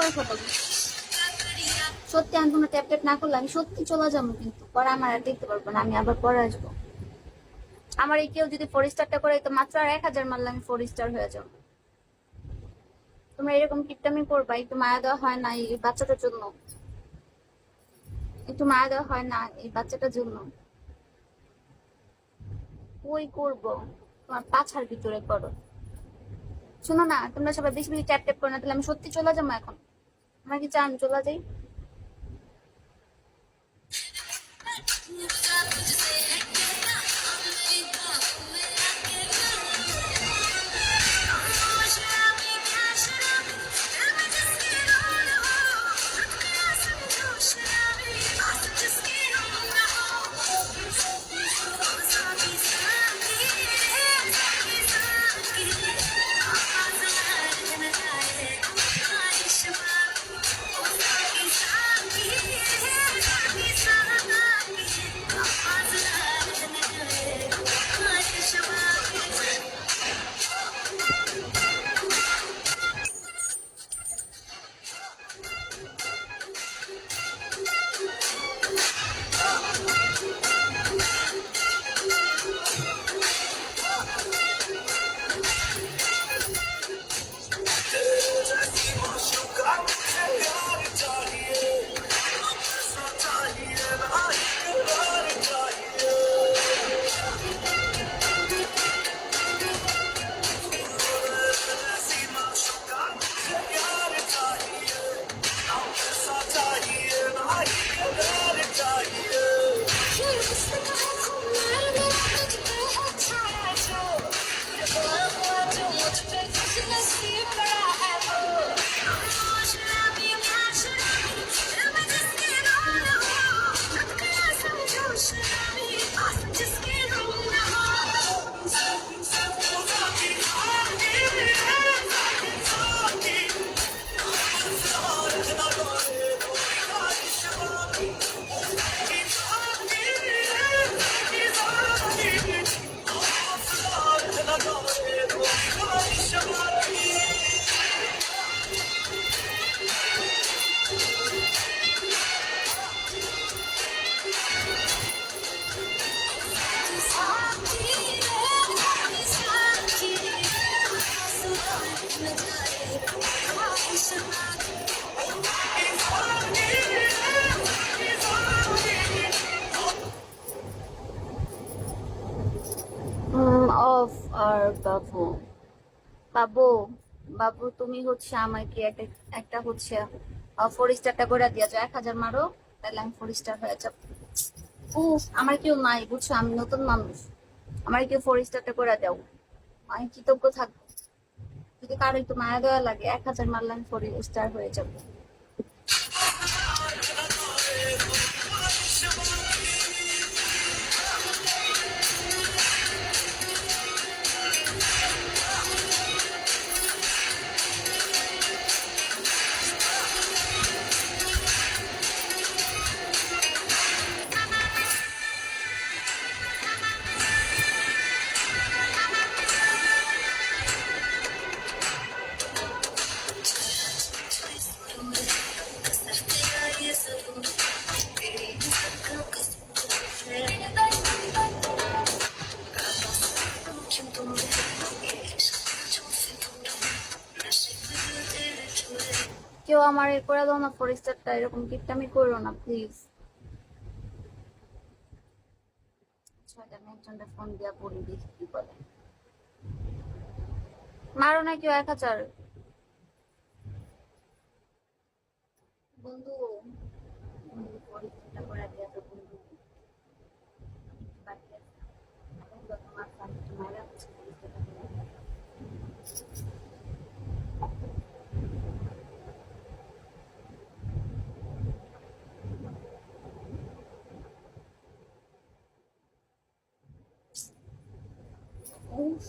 পরে ফটো সত্যি আমি কোনো ট্যাপ না করলে আমি সত্যি চলে যাবো, কিন্তু পরে আমার আর দেখতে পারবো না, আমি আবার পরে আসবো। আমার এই কেউ যদি 4 স্টারটা করে তো মাত্র আর 1000 মারলে আমি 4 স্টার হয়ে যাবো। তোমরা এরকম কিপটামি করবা, একটু মায়া দেওয়া হয় না এই বাচ্চাটার জন্য? একটু মায়া দেওয়া হয় না এই বাচ্চাটার জন্য? ওই করবো, তোমার পাছার ভিতরে করো। শোনো না, তোমরা সবাই বেশি বেশি ট্যাপ ট্যাপ করো না, তাহলে আমি সত্যি চলে যাবো এখন। আমার কি চান চলে যাই? অফ আর বাবু, বাবু, বাবু তুমি হচ্ছে আমাকে একটা একটা হচ্ছে 4 স্টারটা করে দিয়েছো, 1000 মারো, তাহলে আমি 4 স্টার হয়ে যাবো। উফ, আমার কেউ নাই বুঝছো, আমি নতুন মানুষ, আমার কেউ 4 স্টারটা করে দাও, আমি কৃতজ্ঞ থাকবো। যদি কারো একটু মায়া দেওয়া লাগে, 1000 মারলে আমি 4 স্টার হয়ে যাবো। কেউ আমার এ করে দাও না 4 স্টারটা, এরকম কিপটামি করো না প্লিজ। আমি একজনটা ফোন দিয়া বলি দেখি কি বলে। মারো না কেউ 1000। বন্ধু, বন্ধু 4 স্টারটা করে দিয়া তো বন্ধু, বাকি আছে। বন্ধু তোমার সাথে তোমার আছে 4 স্টারটা করে দাও। উফ,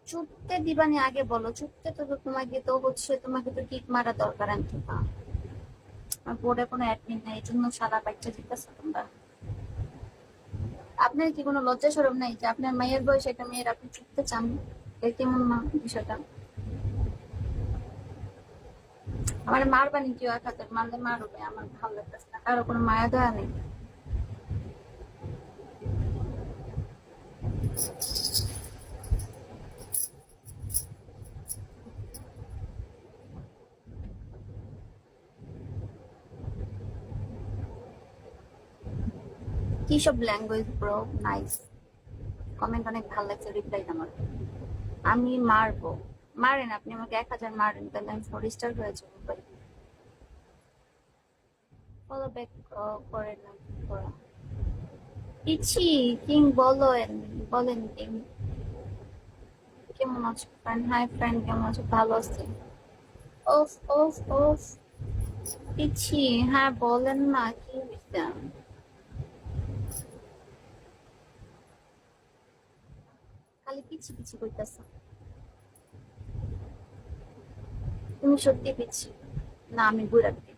চুপতে দিবানি আগে বলো, চুপতে তো তোমাকে তো হচ্ছে তোমাকে তো কিক মারা দরকার আনতে না। আমার বোর্ডে কোনো অ্যাডমিন নাই, এই জন্য সাদা বাচ্চা জিজ্ঞাসা তোমরা। আপনার কি কোনো লজ্জা শরম নাই যে আপনার মায়ের বয়সে একটা মেয়ের আপনি চুপতে চান? কেমন না বিষয়টা? আমার মারবানি কেউ এক হাতের মারলে মারবে, আমার ভালো লাগতেছে না, কারো কোনো মায়া দয়া নেই। কি সব ল্যাঙ্গুয়েজ ব্রো, নাইস কমেন্ট, অনেক ভালো লাগছে রিপ্লাই আমার। আমি মারবো, মারেন আপনি আমাকে 1000 মারেন, তাহলে আমি 4 স্টার হয়ে যাবো ভাই। ফলো ব্যাক করেন না ওরা। পিচ্ছি কিং বলেন, বলেন কিং কেমন আছো ফ্রেন্ড? হাই ফ্রেন্ড, কেমন আছো? ভালো আছি। ওফ ওফ ওফ পিচ্ছি, হ্যাঁ বলেন না কি হইছে? খালি পিচ্ছি পিচ্ছি কইতাছ, তুমি সত্যি পিচ্ছি না? আমি বুড়া দিই।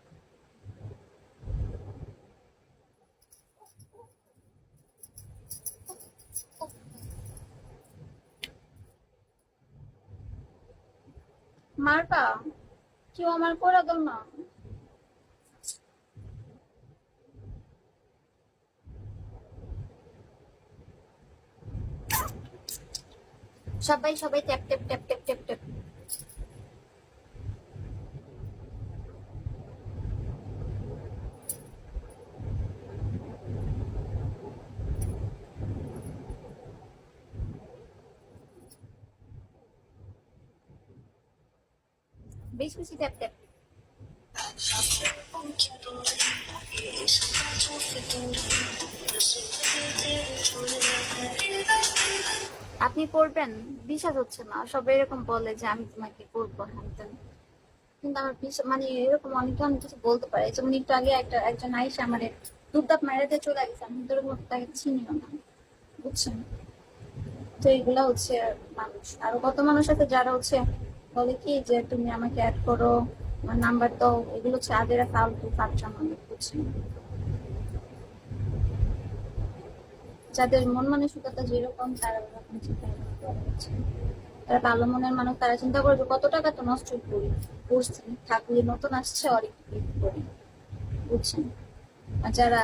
মারবা? কেউ আমার করে দাও না। সবাই সবাই tap tap tap tap tap tap. বেশি বেশি ট্যাপ ট্যাপ। আপনি করবেন? বিশ্বাস হচ্ছে না, সবাই এরকম বলে যে আমি তোমাকে করবো হ্যান ত্যান। কিন্তু আমার বিশ্বাস মানে এরকম অনেকে অনেক কিছু বলতে পারে, যেমন একটু আগে একজন আইসা আমার দুপদাপ মারা দিয়ে চলে গেছে, আমি তো এরকম তাকে চিনিও না, বুঝছেন? তো এগুলা হচ্ছে মানুষ, আরো কত মানুষ আছে যারা হচ্ছে বলে কি যে তুমি আমাকে অ্যাড করো, আমার নাম্বার দাও, এগুলো হচ্ছে আদেরা ফালতু বাচ্চা মানুষ, বুঝছেন? যাদের মন মানসিকতা যেরকম তারা ওরকম চিন্তা ভাবনা করে, বুঝছেন? তারা ভালো মনের মানুষ, তারা চিন্তা করবে কত টাকা তো নষ্ট করি, করছি থাকলে নতুন আসছে অনেক করি, বুঝছেন? আর যারা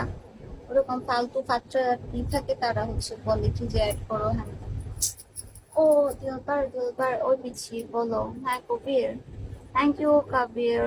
ওরকম ফালতু ফাত্রা থাকে তারা হচ্ছে বলে কি যে অ্যাড করো হ্যাঁ। ও দিলবার, দিলবার ওই পিছিয়ে বলো। হ্যাঁ কবির, থ্যাংক ইউ কবির।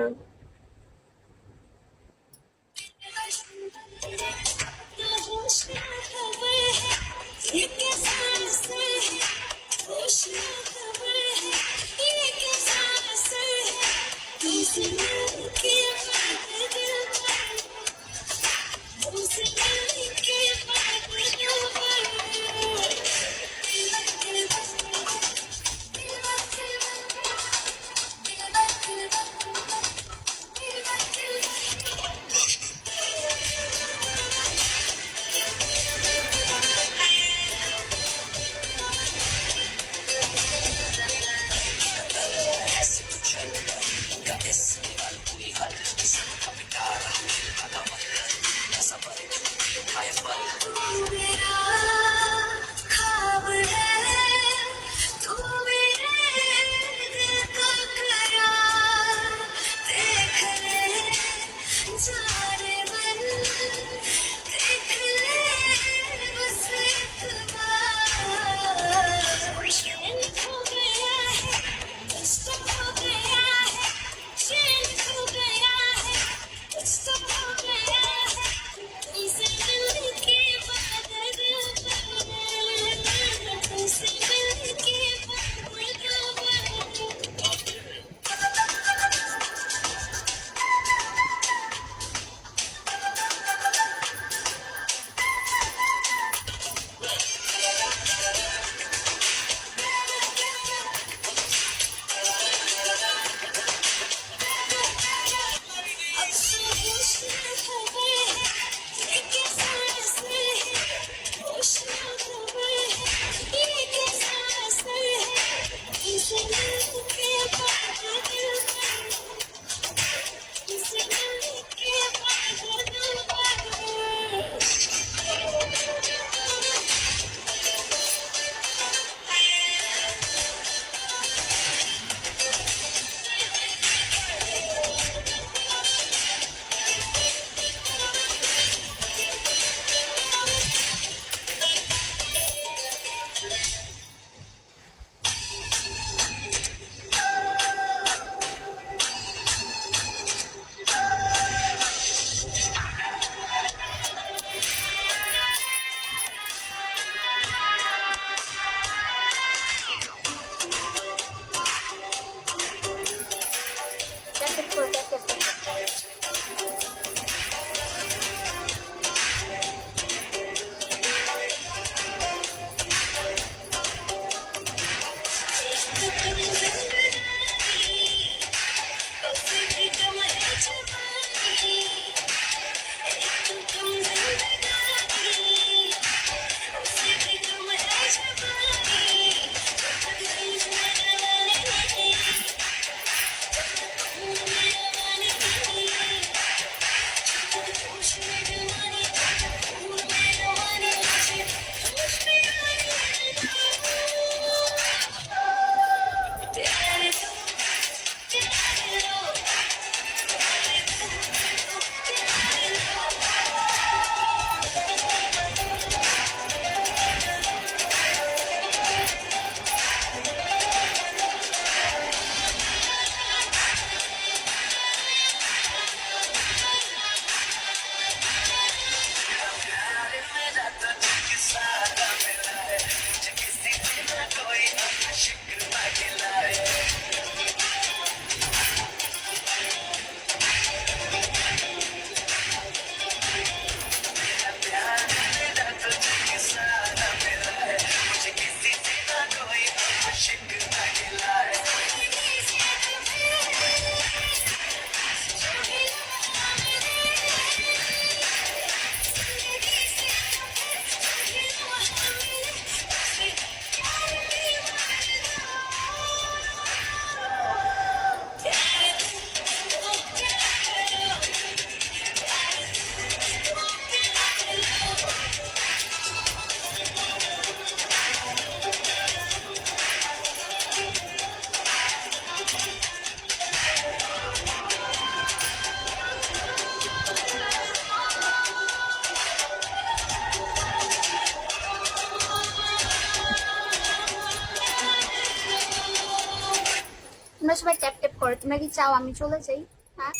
তোমরা সবাই ট্যাপ ট্যাপ করো। তোমরা কি চাও আমি চলে যাই? হ্যাঁ,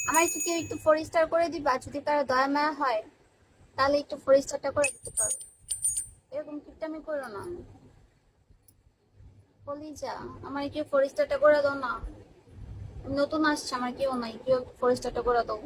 আমার কি কেউ একটু 4 স্টার করে দিবা? যদি কারো দয়া মায়া হয় তাহলে একটু 4 স্টারটা করে দিতে পারো। এরকম কিপটামি করো না। বলি যা, আমার কেউ 4 স্টারটা করে দাও না। নতুন আসছে, আমার কেউ নাই, কেউ 4 স্টারটা করে দাও।